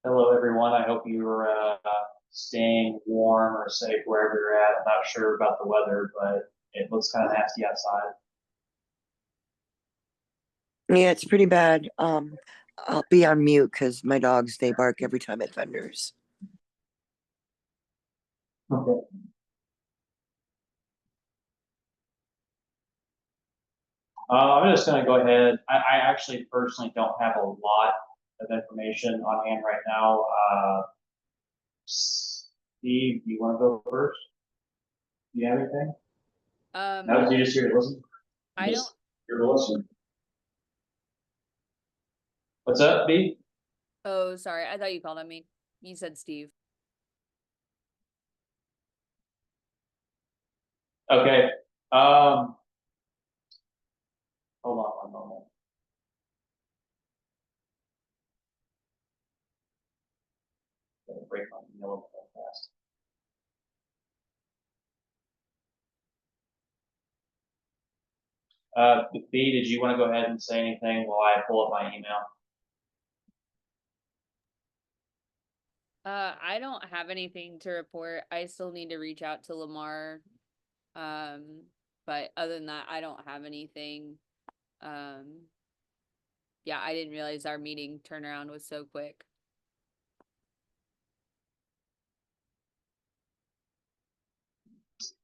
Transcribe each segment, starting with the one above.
Hello, everyone. I hope you're staying warm or safe wherever you're at. I'm not sure about the weather, but it looks kind of nasty outside. Yeah, it's pretty bad. I'll be on mute because my dogs they bark every time it thunders. Okay. I'm just going to go ahead. I actually personally don't have a lot of information on hand right now. Steve, do you want to go first? Do you have anything? Um, No, you just here to listen? I don't. Just here to listen. What's up, B? Oh, sorry. I thought you called on me. You said Steve. Okay. Um, Hold on one moment. Gotta break my email real fast. B, did you want to go ahead and say anything while I pull up my email? I don't have anything to report. I still need to reach out to Lamar. But other than that, I don't have anything. Yeah, I didn't realize our meeting turnaround was so quick.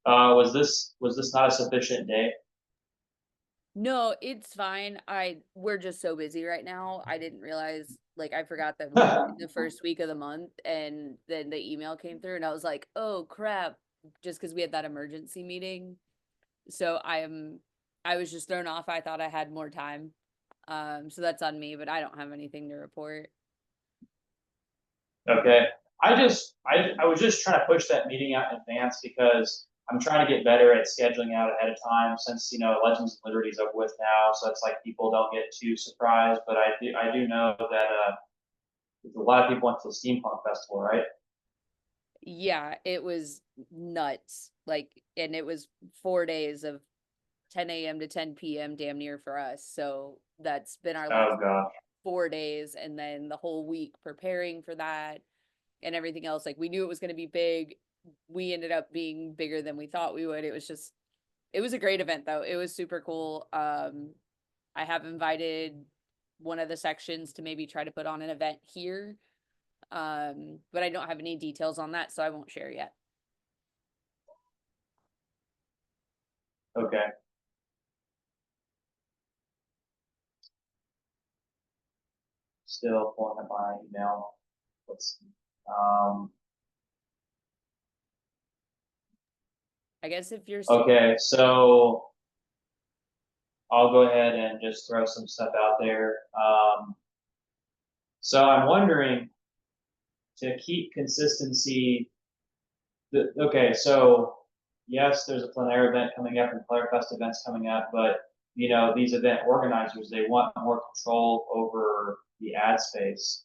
Was this not a sufficient day? No, it's fine. We're just so busy right now. I didn't realize, like, I forgot that we were in the first week of the month, and then the email came through, and I was like, oh crap, just because we had that emergency meeting. So I was just thrown off. I thought I had more time. So that's on me, but I don't have anything to report. Okay. I was just trying to push that meeting out in advance because I'm trying to get better at scheduling out ahead of time since, Legends of Liberty is over with now. So it's like people don't get too surprised. But I do know that a lot of people went to the Steampunk Festival, right? Yeah, it was nuts. Like, and it was 4 days of 10 a.m. to 10 p.m. damn near for us. So that's been our last Oh gosh. 4 days, and then the whole week preparing for that and everything else. Like, we knew it was going to be big. We ended up being bigger than we thought we would. It was a great event though. It was super cool. I have invited one of the sections to maybe try to put on an event here. But I don't have any details on that, so I won't share yet. Okay. Still pulling up my email. Let's see. I guess if you're Okay, so I'll go ahead and just throw some stuff out there. So I'm wondering to keep consistency. Okay, so yes, there's a plein air event coming up and Flare Fest events coming up, but these event organizers, they want more control over the ad space.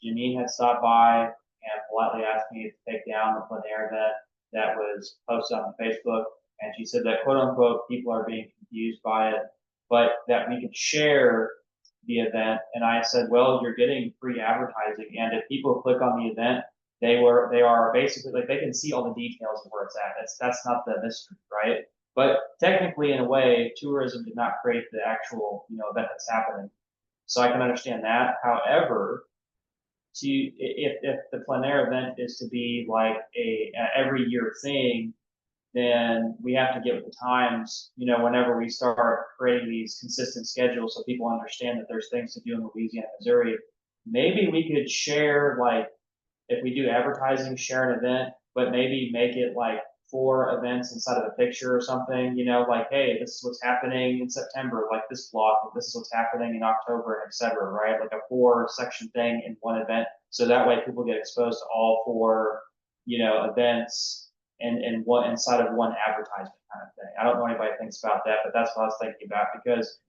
Janine had stopped by and politely asked me to take down the plein air event that was posted on Facebook, and she said that quote unquote people are being confused by it, but that we could share the event. And I said, well, you're getting free advertising, and if people click on the event, they are basically like they can see all the details of where it's at. That's not the mystery, right? But technically, in a way, tourism did not create the actual event that's happening. So I can understand that. However, if the plein air event is to be like a every year thing, then we have to get with the times, whenever we start creating these consistent schedules so people understand that there's things to do in Louisiana, Missouri. Maybe we could share, like, if we do advertising, share an event, but maybe make it like 4 events inside of a picture or something, like, hey, this is what's happening in September, like this block, this is what's happening in October, and et cetera, right? Like a 4 section thing in one event. So that way people get exposed to all 4, events and one inside of one advertisement kind of thing. I don't know what anybody thinks about that, but that's what I was thinking about because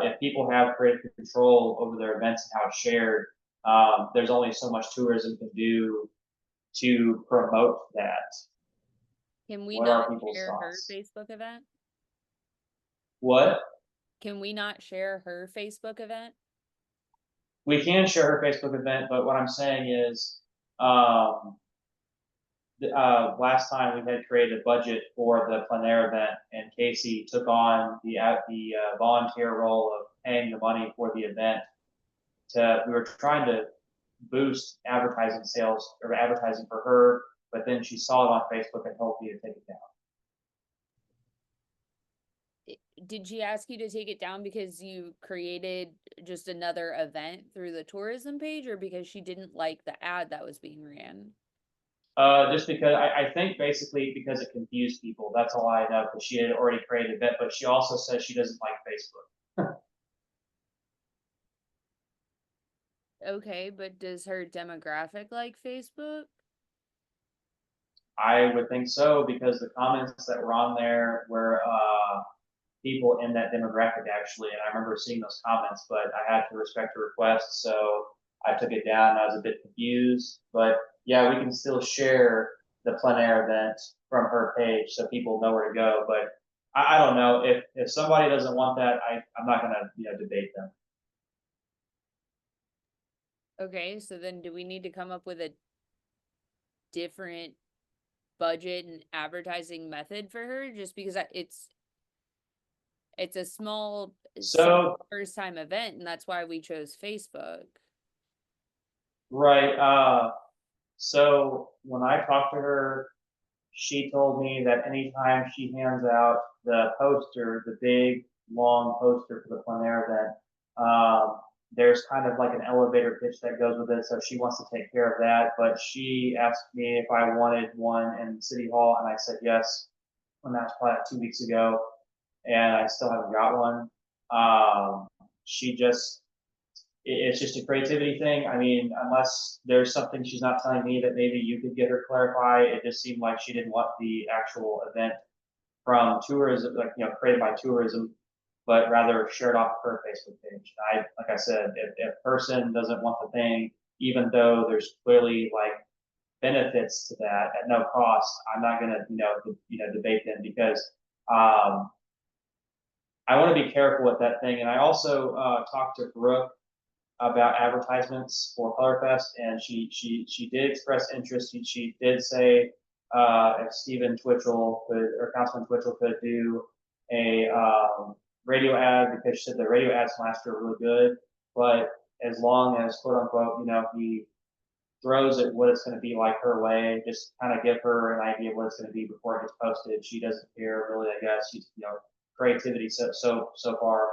if people have creative control over their events and how it's shared, there's only so much tourism can do to promote that. Can we What are not people's share her thoughts? Facebook event? What? Can we not share her Facebook event? We can share her Facebook event, but what I'm saying is, last time we had created a budget for the plein air event, and Casey took on the volunteer role of paying the money for the event. We were trying to boost advertising sales or advertising for her, but then she saw it on Facebook and told me to take it down. Did she ask you to take it down because you created just another event through the tourism page, or because she didn't like the ad that was being ran? Just because I think basically because it confused people. That's all I know, because she had already created an event, but she also says she doesn't like Facebook. Okay, but does her demographic like Facebook? I would think so, because the comments that were on there were people in that demographic actually, and I remember seeing those comments, but I had to respect her request, so I took it down. I was a bit confused, but yeah, we can still share the plein air event from her page so people know where to go. But I don't know, if somebody doesn't want that, I'm not gonna debate them. Okay, so then do we need to come up with a different budget and advertising method for her? Just because it's a small So first time event, and that's why we chose Facebook. right, so when I talked to her, she told me that anytime she hands out the poster, the big long poster for the plein air event, there's kind of like an elevator pitch that goes with it. So she wants to take care of that. But she asked me if I wanted one in City Hall, and I said yes. And that's probably 2 weeks ago, and I still haven't got one. She just it's just a creativity thing. I mean, unless there's something she's not telling me that maybe you could get her clarify, it just seemed like she didn't want the actual event from tourism, like created by tourism, but rather shared off her Facebook page. Like I said, if a person doesn't want the thing, even though there's clearly like benefits to that at no cost, I'm not gonna debate them, because um, I want to be careful with that thing. And I also talked to Brooke about advertisements for Colorfest, and she did express interest. She did say if Stephen Twitchell could, or Councilman Twitchell could do a radio ad, because she said the radio ads last year were really good, but as long as quote unquote, he throws it what it's going to be like her way, just kind of give her an idea of what it's going to be before it gets posted. She doesn't care really, I guess. She's creativity so far.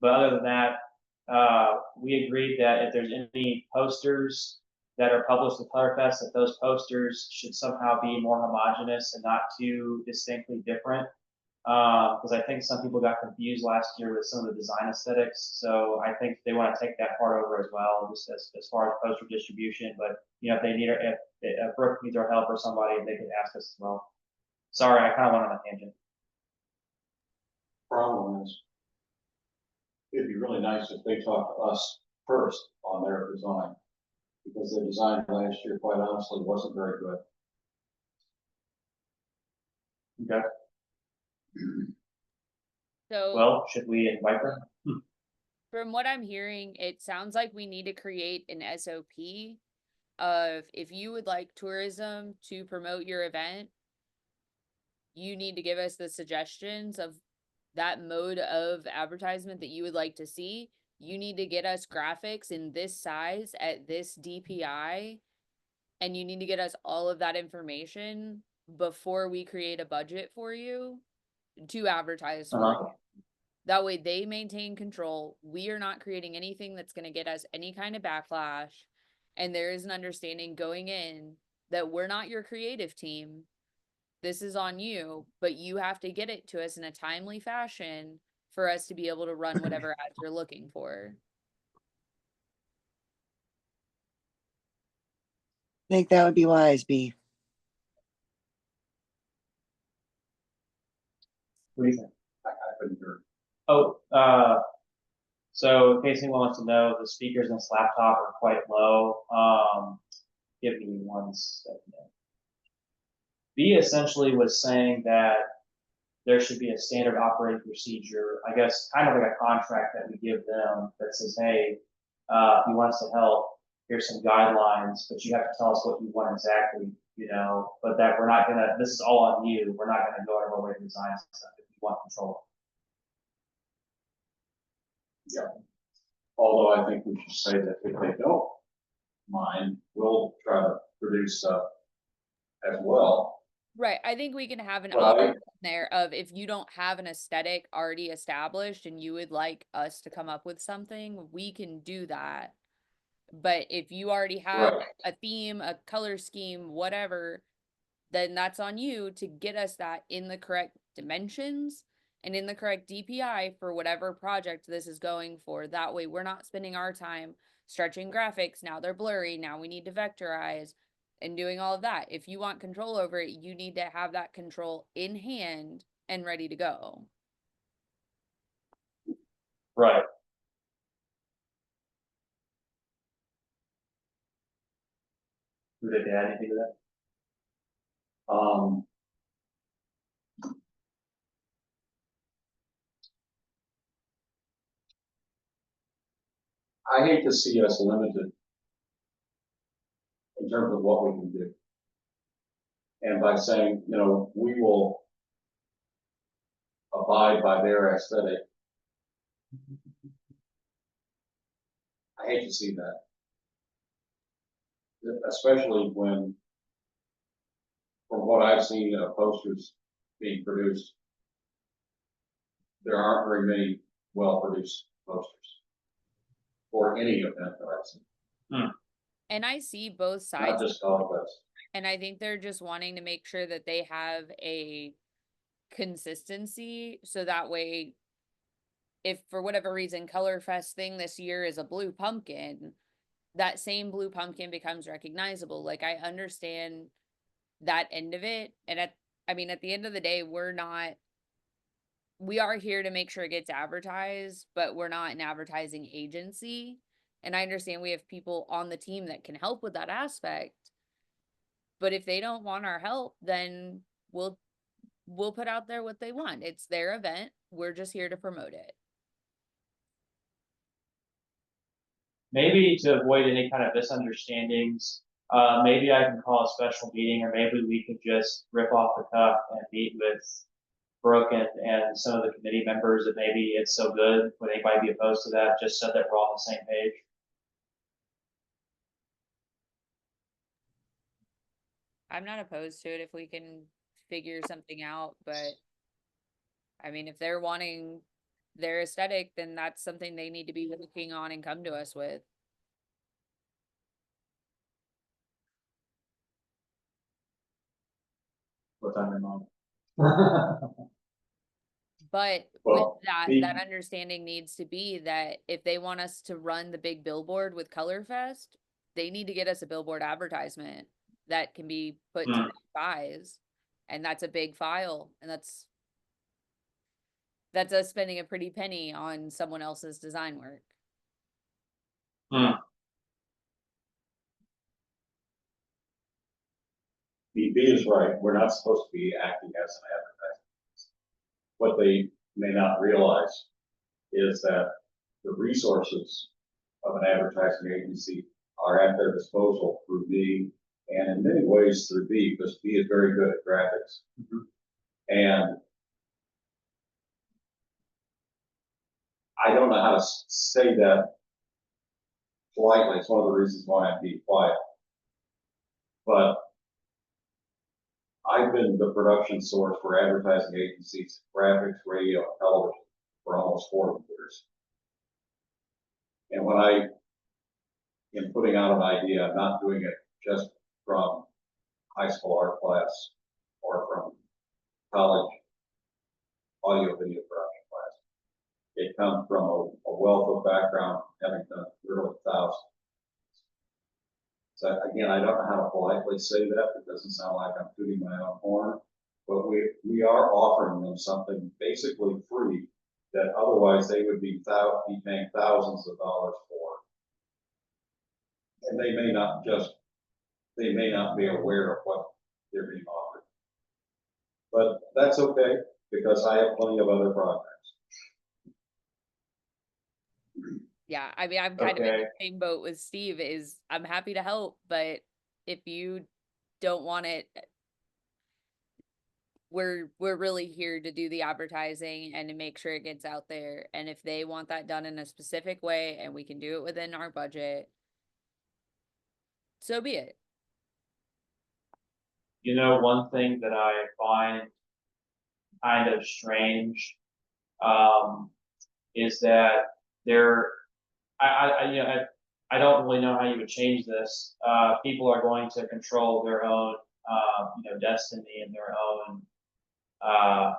But other than that, we agreed that if there's any posters that are published with Colorfest, that those posters should somehow be more homogenous and not too distinctly different. Because I think some people got confused last year with some of the design aesthetics. So I think they want to take that part over as well, just as far as poster distribution. But if they need, if Brooke needs our help or somebody, they could ask us as well. Sorry, I kind of went on a tangent. Problem is, it'd be really nice if they talk to us first on their design, because their design last year, quite honestly, wasn't very good. Okay. So Well, should we invite them? from what I'm hearing, it sounds like we need to create an SOP of, if you would like tourism to promote your event, you need to give us the suggestions of that mode of advertisement that you would like to see. You need to get us graphics in this size at this DPI, and you need to get us all of that information before we create a budget for you to advertise for Uh-huh. you. That way they maintain control. We are not creating anything that's going to get us any kind of backlash. And there is an understanding going in that we're not your creative team. This is on you, but you have to get it to us in a timely fashion for us to be able to run whatever ads you're looking for. I think that would be wise, B. What do you think? I couldn't hear. Oh, so in case anyone wants to know, the speakers in this laptop are quite low. Give me 1 second. B essentially was saying that there should be a standard operating procedure, I guess, kind of like a contract that we give them that says, hey, if you want us to help, here's some guidelines, but you have to tell us what you want exactly, but that we're not gonna, this is all on you, we're not gonna go out of our way to design stuff if you want control. Although I think we should say that if they don't mind, we'll try to produce stuff as well. Right, I think we can have an Right. option there of if you don't have an aesthetic already established and you would like us to come up with something, we can do that. But if you already have Right. a theme, a color scheme, whatever, then that's on you to get us that in the correct dimensions and in the correct DPI for whatever project this is going for. That way we're not spending our time stretching graphics. Now they're blurry. Now we need to vectorize and doing all of that. If you want control over it, you need to have that control in hand and ready to go. Right. Did they add anything to that? I hate to see us limited in terms of what we can do. And by saying, we will abide by their aesthetic. I hate to see that. Especially when, from what I've seen of posters being produced, there aren't very many well-produced posters for any event that I've seen, And I see both not sides. just Colorfest. And I think they're just wanting to make sure that they have a consistency so that way, if for whatever reason Colorfest thing this year is a blue pumpkin, that same blue pumpkin becomes recognizable. Like I understand that end of it. And at the end of the day, we are here to make sure it gets advertised, but we're not an advertising agency. And I understand we have people on the team that can help with that aspect. But if they don't want our help, then we'll put out there what they want. It's their event. We're just here to promote it. Maybe to avoid any kind of misunderstandings, maybe I can call a special meeting, or maybe we could just rip off the cuff and meet with Brooke and some of the committee members that maybe it's so good. Would anybody be opposed to that? Just so that we're all on the same page. I'm not opposed to it if we can figure something out, but if they're wanting their aesthetic, then that's something they need to be looking on and come to us with. What's on your mind? But Well, with that, the- that understanding needs to be that if they want us to run the big billboard with Colorfest, they need to get us a billboard advertisement that can be put to buys. And that's a big file. And that's us spending a pretty penny on someone else's design work. B is right, we're not supposed to be acting as an advertising. What they may not realize is that the resources of an advertising agency are at their disposal through B, and in many ways through B, because B is very good at graphics. And I don't know how to say that politely. It's one of the reasons why I'm being quiet. But I've been the production source for advertising agencies, graphics, radio, and television for almost 40 years. And when I am putting out an idea, I'm not doing it just from high school art class or from college audio video production class. It comes from a wealth of background, having done literally thousands. So again, I don't know how to politely say that. It doesn't sound like I'm tooting my own horn, but we are offering them something basically free that otherwise they would be paying thousands of dollars for. And they may not be aware of what they're being offered. But that's okay. because I have plenty of other projects. Yeah, I mean, I'm kind of in Okay. the same boat with Steve, is I'm happy to help, but if you don't want it, we're really here to do the advertising and to make sure it gets out there. And if they want that done in a specific way and we can do it within our budget, so be it. You know, one thing that I find kind of strange, is that there, you know, I don't really know how you would change this. People are going to control their own, you know, destiny and their own, uh,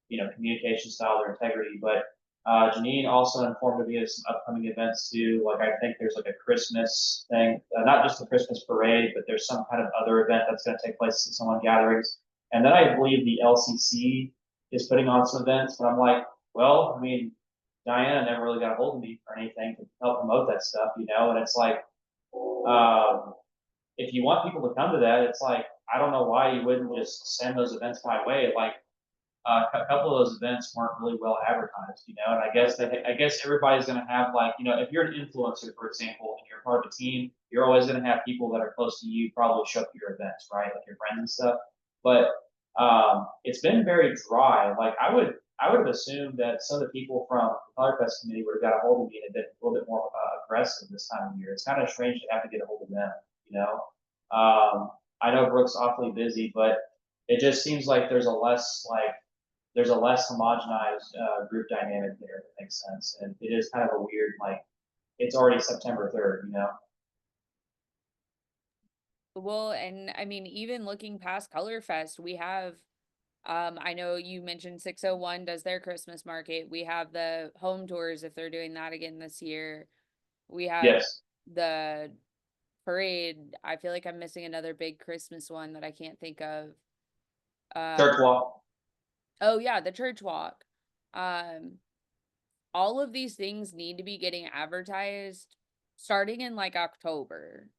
you know, communication style, their integrity. But Janine also informed me of some upcoming events too. Like I think there's like a Christmas thing, not just the Christmas parade, but there's some kind of other event that's going to take place in some gatherings. And then I believe the LCC is putting on some events. But I'm like, well, I mean, Diana never really got a hold of me or anything to help promote that stuff, you know. And it's like, if you want people to come to that, it's like I don't know why you wouldn't just send those events my way. Like a couple of those events weren't really well advertised, you know, and I guess everybody's going to have like, you know, if you're an influencer, for example, and you're part of a team, you're always going to have people that are close to you probably show up to your events, right? Like your friends and stuff. But it's been very dry. Like I would have assumed that some of the people from the Color Fest committee would have got a hold of me and been a little bit more aggressive this time of year. It's kind of strange to have to get a hold of them, you know. I know Brooke's awfully busy, but it just seems like there's a less homogenized group dynamic there, if it makes sense. And it is kind of a weird, like, it's already September 3rd, you know? Well, and I mean, even looking past Color Fest, we have, I know you mentioned 601 does their Christmas market. We have the home tours if they're doing that again this year. We have Yes. the parade. I feel like I'm missing another big Christmas one that I can't think of. Church walk. Oh yeah, the church walk. All of these things need to be getting advertised starting in like October.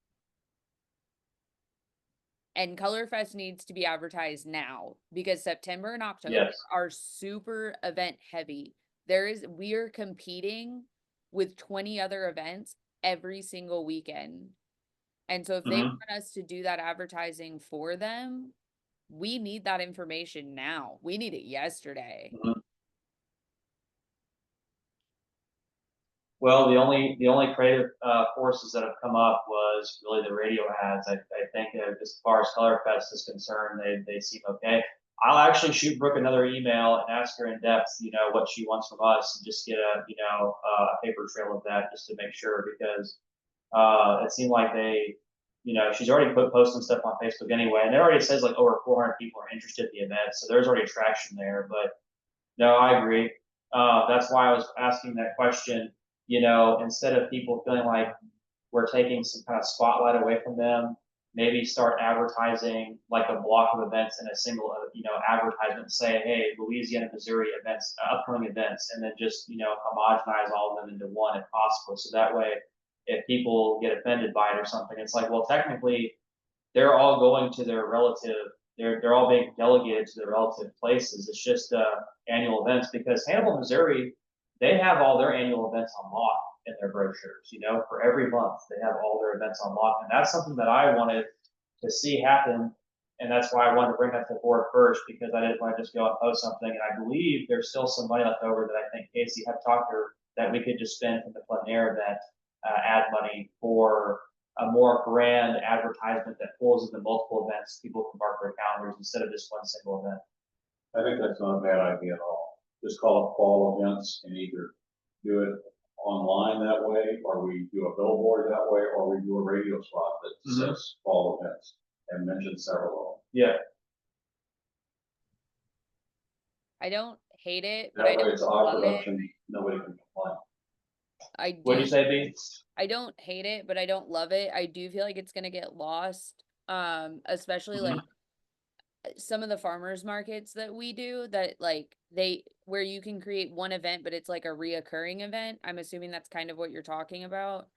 And Colorfest needs to be advertised now because September and October Yes. are super event heavy. We are competing with 20 other events every single weekend. And so if they Mhm. want us to do that advertising for them, we need that information now. We need it yesterday. Well, the only creative forces that have come up was really the radio ads. I think as far as Colorfest is concerned, they seem okay. I'll actually shoot Brooke another email and ask her in depth, you know, what she wants from us, and just get a you know a paper trail of that just to make sure, because it seemed like they, you know, she's already posting stuff on Facebook anyway, and it already says like over 400 people are interested in the event, so there's already traction there. But no, I agree. That's why I was asking that question. You know, instead of people feeling like we're taking some kind of spotlight away from them, maybe start advertising like a block of events in a single, you know, advertisement. Say, hey, Louisiana, Missouri events, upcoming events, and then just, you know, homogenize all of them into one if possible. So that way, if people get offended by it or something, it's like, well, technically, they're all going to their relative. They're all being delegated to their relative places. It's just annual events, because Hannibal, Missouri, they have all their annual events on lock in their brochures. You know, for every month they have all their events on lock, and that's something that I wanted to see happen. And that's why I wanted to bring that to the board first, because I didn't want to just go and post something. And I believe there's still some money left over that I think Casey had talked to her that we could just spend from the plein air event, ad money for a more grand advertisement that pulls into multiple events. People can mark their calendars instead of just one single event. I think that's not a bad idea at all. Just call it fall events and either do it online that way, or we do a billboard that way, or we do a radio spot that says fall events and mention several of them. Yeah. I don't hate it, but That I way don't it's our love it. production, nobody can complain. What do you say, B? I don't hate it, but I don't love it. I do feel like it's gonna get lost. Especially like some of the farmers markets that we do, that like where you can create one event, but it's like a reoccurring event. I'm assuming that's kind of what you're talking about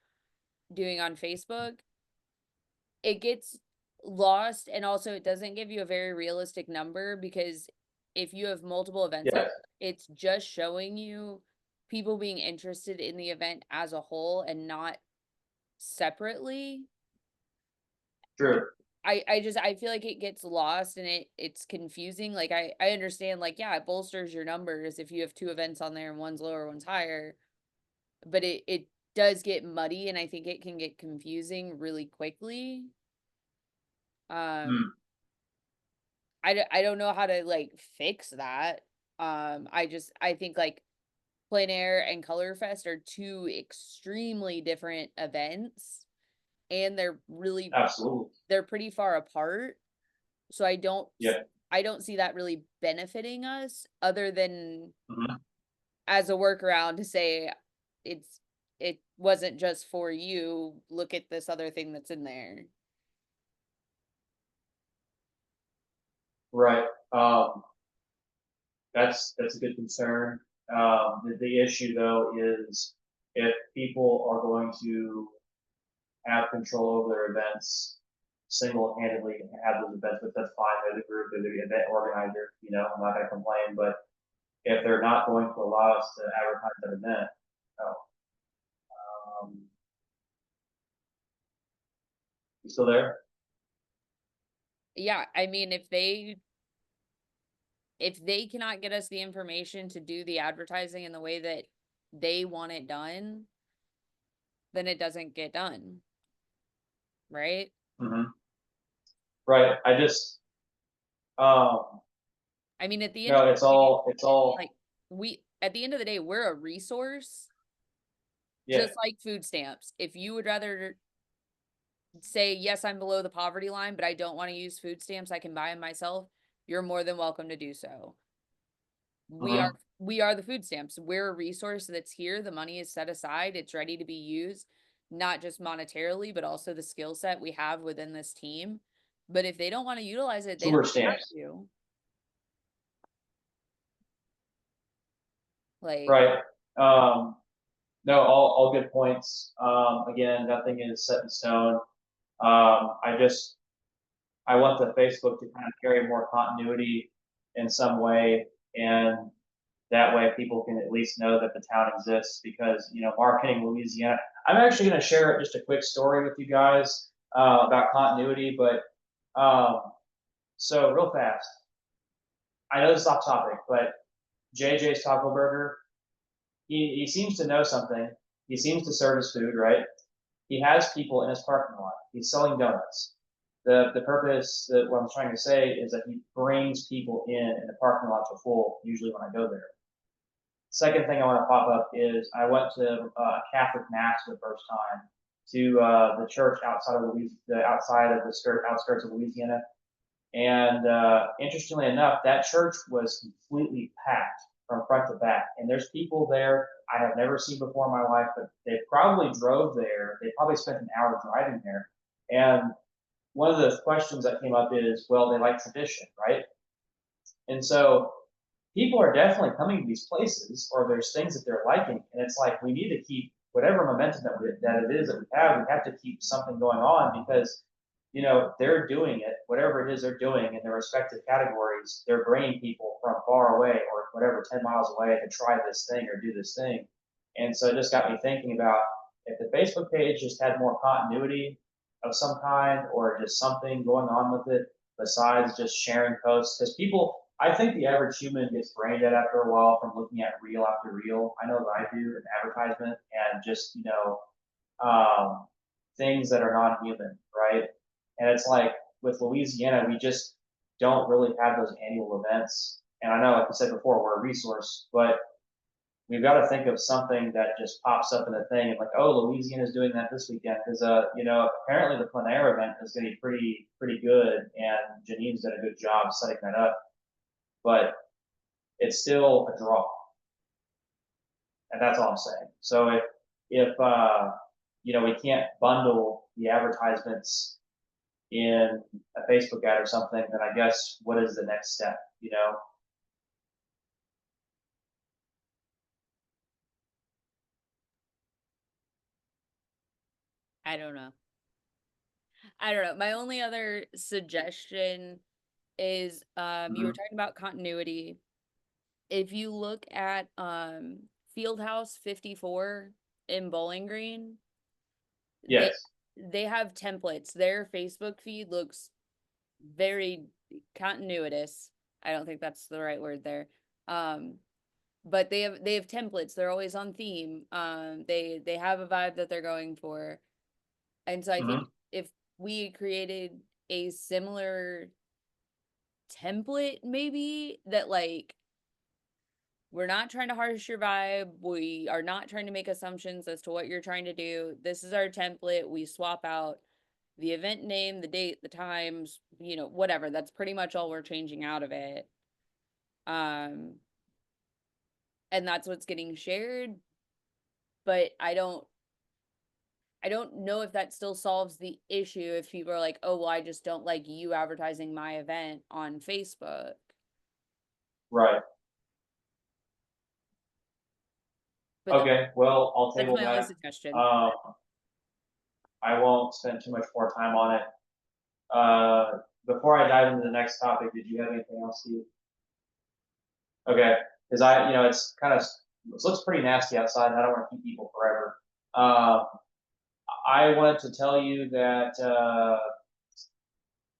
doing on Facebook. It gets lost, and also it doesn't give you a very realistic number, because if you have multiple events, Yes. it's just showing you people being interested in the event as a whole and not separately. True. I feel like it gets lost and it's confusing. Like I understand, like, yeah, it bolsters your numbers if you have two events on there and one's lower, one's higher. But it does get muddy and I think it can get confusing really quickly. Hmm. I don't know how to like fix that. I think like plein air and Color Fest are two extremely different events and Absolutely. they're pretty far apart. So Yeah. I don't see that really benefiting us other than Mhm. as a workaround to say it wasn't just for you. Look at this other thing that's in there. Right. That's a good concern. The issue though is if people are going to have control over their events single-handedly and have those events, but that's fine. They're the group, they're the event organizer. I'm not gonna complain. But if they're not going to allow us to advertise that event, oh, um, you still there? Yeah, I mean if they cannot get us the information to do the advertising in the way that they want it done, then it doesn't get done. Right? Mm-hmm. Right. I just, um, I mean, at the end of no, the day, it's all, like at the end of the day, we're a resource, yeah. just like food stamps. If you would rather say, yes, I'm below the poverty line, but I don't want to use food stamps, I can buy them myself, you're more than welcome to do so. Mhm. We are the food stamps. We're a resource that's here. The money is set aside. It's ready to be used, not just monetarily, but also the skill set we have within this team. But if they don't want to utilize it, they don't Sewer have stamps. to. Like, Right. Um, no, all good points. Again, nothing is set in stone. I want the Facebook to kind of carry more continuity in some way, and that way people can at least know that the town exists because, Marketing Louisiana. I'm actually going to share just a quick story with you guys about continuity, but so real fast. I know this is off topic, but JJ's Taco Burger, he seems to know something. He seems to serve his food, right? He has people in his parking lot. He's selling donuts. The purpose that what I'm trying to say is that he brings people in and the parking lots are full usually when I go there. Second thing I want to pop up is I went to Catholic Mass for the first time to the church outside of the outskirts of Louisiana. And interestingly enough, that church was completely packed from front to back. And there's people there I have never seen before in my life, but they probably drove there. They probably spent an hour driving there. And one of the questions that came up is, well, they like tradition, right? And so people are definitely coming to these places, or there's things that they're liking, and it's like we need to keep whatever momentum that it is that we have. We have to keep something going on because they're doing it, whatever it is they're doing in their respective categories. They're bringing people from far away or whatever 10 miles away to try this thing or do this thing, and so it just got me thinking about if the Facebook page just had more continuity of some kind or just something going on with it besides just sharing posts because people I think the average human gets brain dead after a while from looking at reel after reel. I know that I do an advertisement and just, things that are non-human, right? And it's like with Louisiana, we just don't really have those annual events. And I know, like I said before, we're a resource, but we've got to think of something that just pops up in a thing and like, oh, Louisiana's doing that this weekend because, apparently the plein air event is going to be pretty good, and Janine's done a good job setting that up. But it's still a draw, and that's all I'm saying. So if we can't bundle the advertisements in a Facebook ad or something, then I guess what is the next step? I don't know. I don't know. My only other suggestion is you were Mhm. talking about continuity. If you look at Fieldhouse 54 in Bowling Green, they Yes. they have templates. Their Facebook feed looks very continuous. I don't think that's the right word there. Um, but they have templates. They're always on theme. They have a vibe that they're going for. And so I think Mhm. if we created a similar template, maybe that like we're not trying to harsh your vibe. We are not trying to make assumptions as to what you're trying to do. This is our template. We swap out the event name, the date, the times, whatever. That's pretty much all we're changing out of it. Um, and that's what's getting shared. But I don't know if that still solves the issue if people are like, oh, well, I just don't like you advertising my event on Facebook. Right. But Okay. Well, I'll that's table my only that. suggestion. Um, I won't spend too much more time on it. Before I dive into the next topic, did you have anything else, Steve? Okay, because it's it looks pretty nasty outside, and I don't want to keep people forever. I wanted to tell you that,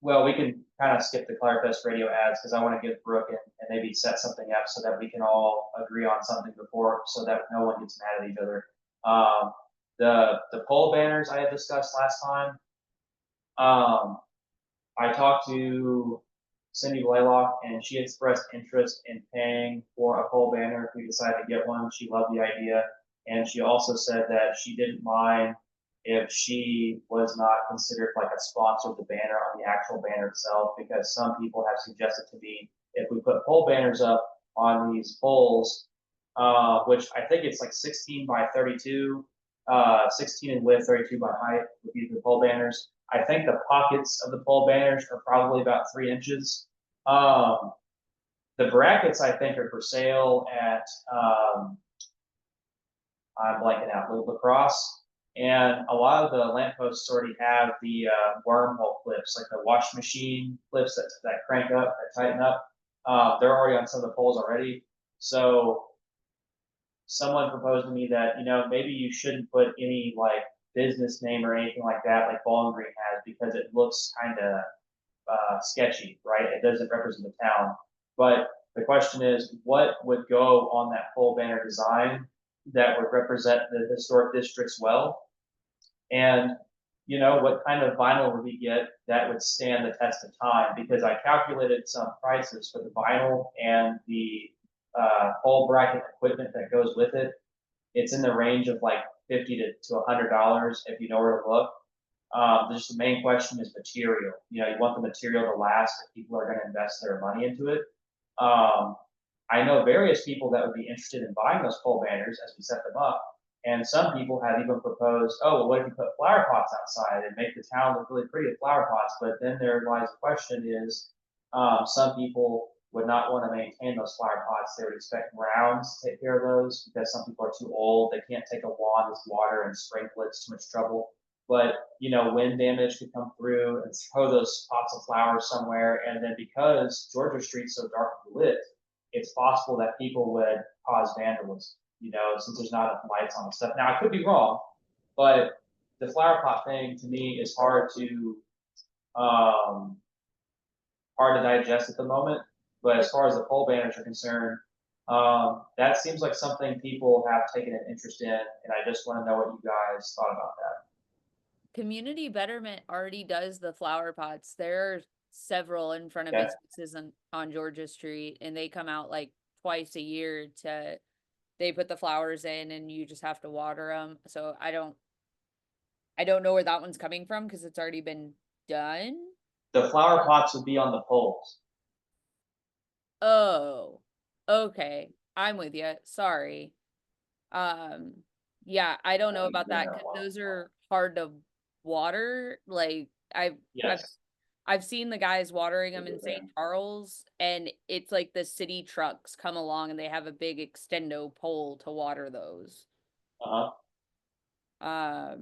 well, we can kind of skip the Clarefest radio ads because I want to give Brooke and maybe set something up so that we can all agree on something before, so that no one gets mad at each other. Um, the poll banners I had discussed last time. I talked to Cindy Blaylock, and she expressed interest in paying for a pole banner if we decide to get one. She loved the idea, and she also said that she didn't mind if she was not considered like a sponsor of the banner on the actual banner itself, because some people have suggested to me if we put pole banners up on these poles, which I think it's like 16 by 32, 16 in width, 32 by height would be the pole banners. I think the pockets of the pole banners are probably about 3 inches. Um, the brackets I think are for sale at I'm blanking out, La Crosse, and a lot of the lampposts already have the wormhole clips, like the wash machine clips that crank up, that tighten up. They're already on some of the poles already. So someone proposed to me that maybe you shouldn't put any like business name or anything like that like Bowling Green has, because it looks kind of sketchy, right? It doesn't represent the town. But the question is, what would go on that pole banner design that would represent the historic districts well? And what kind of vinyl would we get that would stand the test of time? Because I calculated some prices for the vinyl and the pole bracket equipment that goes with it. It's in the range of like $50 to $100 if you know where to look. Just the main question is material. You want the material to last if people are going to invest their money into it. I know various people that would be interested in buying those pole banners as we set them up. And some people have even proposed, oh, well, what if you put flower pots outside and make the town look really pretty with flower pots? But then there lies the question is, some people would not want to maintain those flower pots. They would expect grounds to take care of those because some people are too old. They can't take a wand with water and sprinkle it. It's too much trouble. But wind damage could come through and throw those pots of flowers somewhere. And then because Georgia Street's so darkly lit, it's possible that people would cause vandalism, since there's not enough lights on and stuff. Now, I could be wrong, but the flower pot thing to me is um, hard to digest at the moment. But as far as the pole banners are concerned, that seems like something people have taken an interest in, and I just want to know what you guys thought about that. Community Betterment already does the flower pots. There are several in front of Okay. businesses on Georgia Street, and they come out like twice a year they put the flowers in and you just have to water them. So I don't know where that one's coming from because it's already been done. The flower pots would be on the poles. Oh, okay. I'm with you. Sorry. Yeah, I don't know about that because those are hard to water. Like Yes. I've seen the guys watering them in St. Charles, and it's like the city trucks come along and they have a big extendo pole to water those. Uh huh.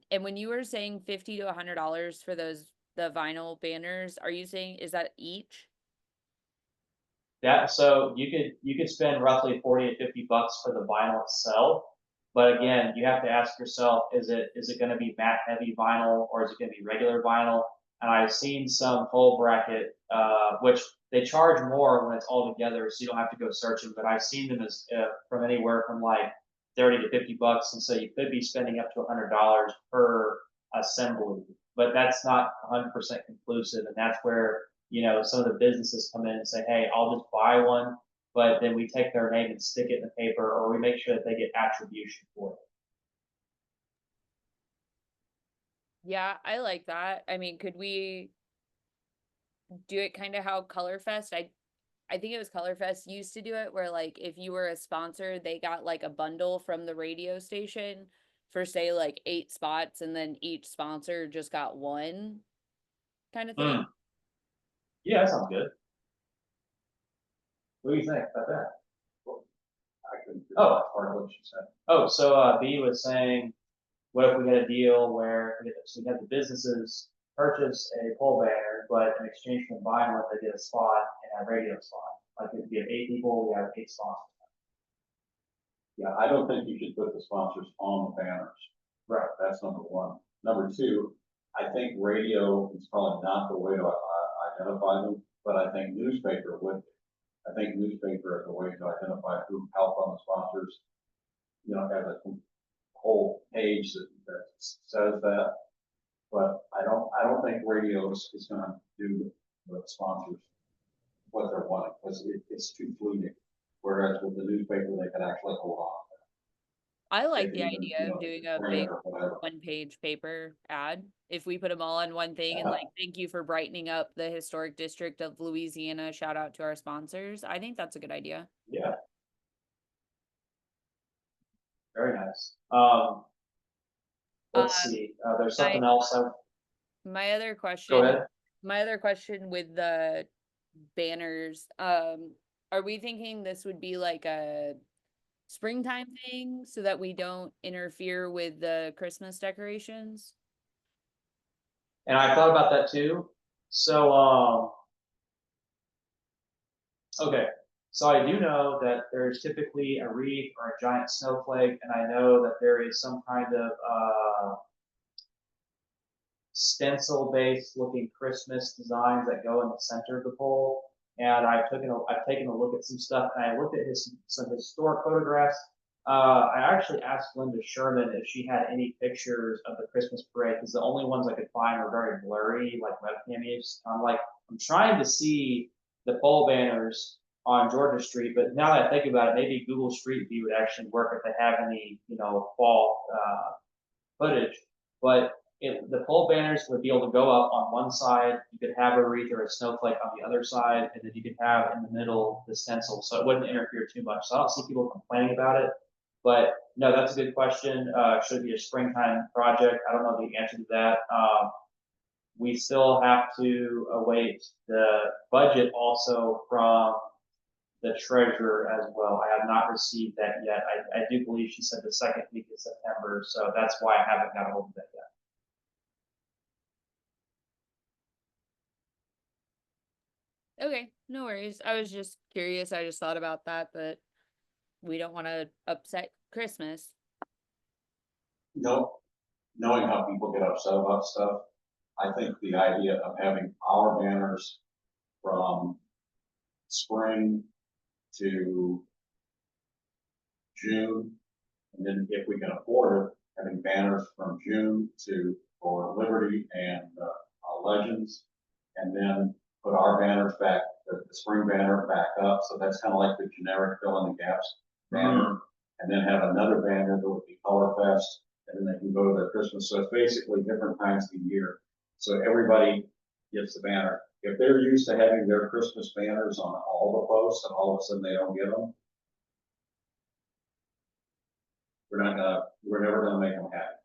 And when you were saying $50 to $100 for those the vinyl banners, are you saying, is that each? That, so you could spend roughly 40 to 50 bucks for the vinyl itself. But again, you have to ask yourself, is it gonna be matte heavy vinyl or is it gonna be regular vinyl? And I've seen some pole bracket, which they charge more when it's all together, so you don't have to go searching, but I've seen them as, from anywhere from like 30 to 50 bucks, and so you could be spending up to $100 per assembly. But that's not 100% conclusive, and that's where, you know, some of the businesses come in and say, hey, I'll just buy one, but then we take their name and stick it in the paper, or we make sure that they get attribution for it. Yeah, I like that. I mean, could we do it kind of how Colorfest? I think it was Colorfest used to do it, where like if you were a sponsor, they got like a bundle from the radio station for say like 8 spots, and then each sponsor just got one kind of thing. Yeah, that sounds good. What do you think about that? I couldn't. Oh. That's part of what she said. Oh, so B was saying, what if we had a deal where so we have the businesses purchase a pole banner, but in exchange for vinyl, they get a spot and a radio spot. Like if we have 8 people, we have 8 spots. Yeah, I don't think you should put the sponsors on the banners. Right. That's number one. Number two, I think radio is probably not the way to identify them, but I think newspaper would. I think newspaper is a way to identify who helped on the sponsors. You know, as a whole page that says that. But I don't think radio is gonna do the sponsors what they're wanting, because it's too fleeting. Whereas with the newspaper, they can actually hold on. I like They the can even, idea you know, of doing a print it big or whatever. 1-page paper ad. If we put them all on one thing and Yeah. like, thank you for brightening up the historic district of Louisiana. Shout out to our sponsors. I think that's a good idea. Yeah. Very nice. Let's see. There's something else. My other Go question, ahead. with the banners, are we thinking this would be like a springtime thing so that we don't interfere with the Christmas decorations? And I thought about that too. So, okay. So I do know that there's typically a wreath or a giant snowflake, and I know that there is some kind of stencil-based looking Christmas designs that go in the center of the pole. And I've taken a look at some stuff, and I looked at some historic photographs. I actually asked Linda Sherman if she had any pictures of the Christmas parade, because the only ones I could find were very blurry, like webcam use. I'm trying to see the pole banners on Georgia Street, but now that I think about it, maybe Google Street View would actually work if they have any, you know, fall footage. But the pole banners would be able to go up on one side. You could have a wreath or a snowflake on the other side, and then you could have in the middle the stencil, so it wouldn't interfere too much. So I don't see people complaining about it. But no, that's a good question. Should it be a springtime project? I don't know the answer to that. We still have to await the budget also from the treasurer as well. I have not received that yet. I do believe she said the second week of September, so that's why I haven't got a hold of that yet. Okay, no worries. I was just curious. I just thought about that, but we don't want to upset Christmas. No, knowing how people get upset about stuff, I think the idea of having our banners from spring to June, and then if we can afford it, having banners from June for Liberty and Legends, and then put our banners back, the spring banner back up. So that's kind of like the generic fill in the gaps banner, and then have another banner that would be Colorfest, and then they can go to their Christmas. So it's basically different times of the year. So everybody gets the banner. If they're used to having their Christmas banners on all the posts and all of a sudden they don't get them, we're never gonna make them happy.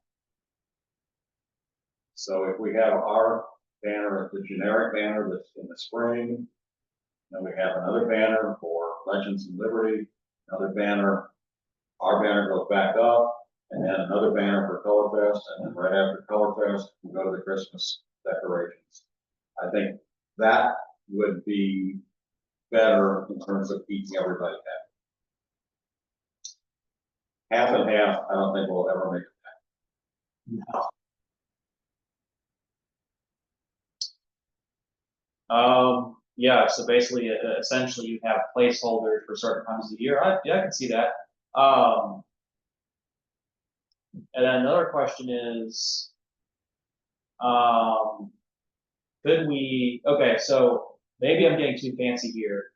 So if we have our banner, the generic banner that's in the spring, then we have another banner for Legends and Liberty, another banner, our banner goes back up, and then another banner for Colorfest, and then right after Colorfest, we go to the Christmas decorations. I think that would be better in terms of keeping everybody happy. Half and half, I don't think we'll ever make it. Yeah, so basically, essentially you have placeholders for certain times of the year. Yeah, I can see that. And then another question is, could we, okay, so maybe I'm getting too fancy here,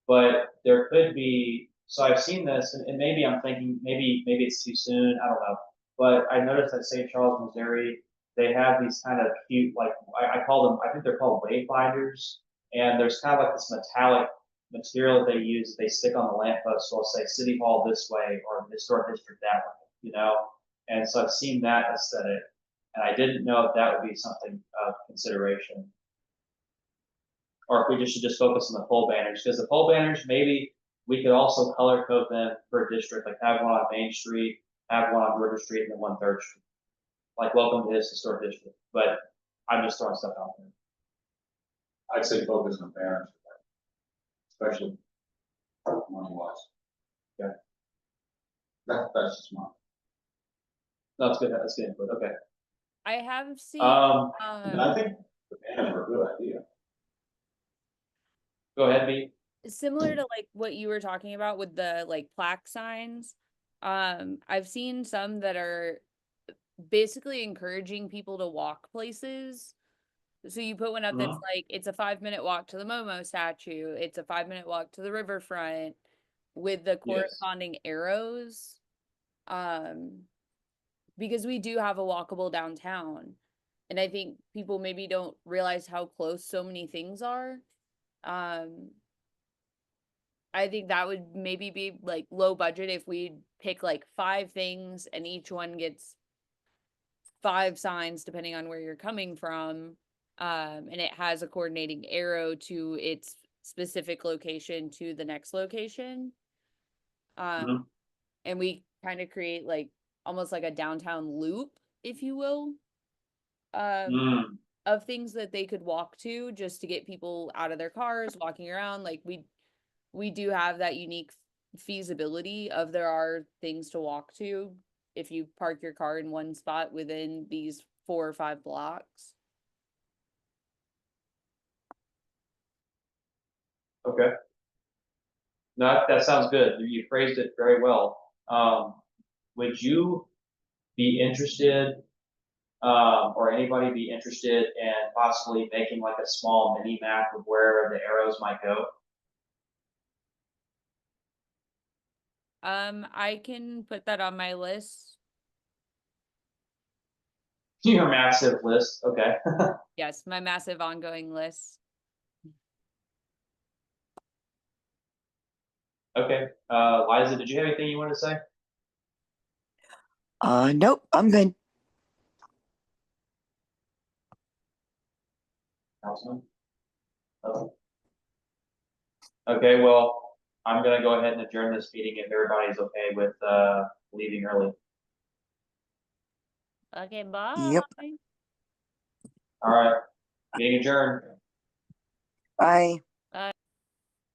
but there could be, so I've seen this, and maybe I'm thinking, maybe it's too soon, I don't know. But I noticed at St. Charles, Missouri, they have these kind of cute, like, I call them, I think they're called wayfinders. And there's kind of like this metallic material that they use, they stick on the lamppost, so I'll say City Hall this way, or Historic District that way, you know? And so I've seen that aesthetic, and I didn't know if that would be something of consideration. Or if we just should just focus on the pole banners, because the pole banners, maybe we could also color code them per district, like have one on Main Street, have one on River Street, and then one Third Street. Like, welcome to this historic district, but I'm just throwing stuff out there. I'd say focus on parents, especially money wise. Yeah. That's just mine. That's good, that's good input, okay. I have seen, And I think the banners are a good idea. Go ahead, B. similar to like what you were talking about with the like plaque signs. I've seen some that are basically encouraging people to walk places. So you put one up that's like, it's a 5-minute walk to the Momo statue, it's a 5-minute walk to the riverfront with the corresponding arrows. Because we do have a walkable downtown. And I think people maybe don't realize how close so many things are. I think that would maybe be like low budget if we pick like 5 things and each one gets 5 signs depending on where you're coming from. And it has a coordinating arrow to its specific location to the next location. And we kind of create like almost like a downtown loop, if you will, of things that they could walk to just to get people out of their cars, walking around. Like we do have that unique feasibility of there are things to walk to if you park your car in one spot within these 4 or 5 blocks. Okay. No, that sounds good. You phrased it very well. Would you be interested, or anybody be interested in possibly making like a small mini map of where the arrows might go? I can put that on my list. Your massive list, okay. Yes, my massive ongoing list. Okay, Liza, did you have anything you wanted to say? Nope, I'm good. Councilman? Oh. Okay, well, I'm gonna go ahead and adjourn this meeting if everybody's okay with, leaving early. Okay, bye. Yep. All right, being adjourned. Bye.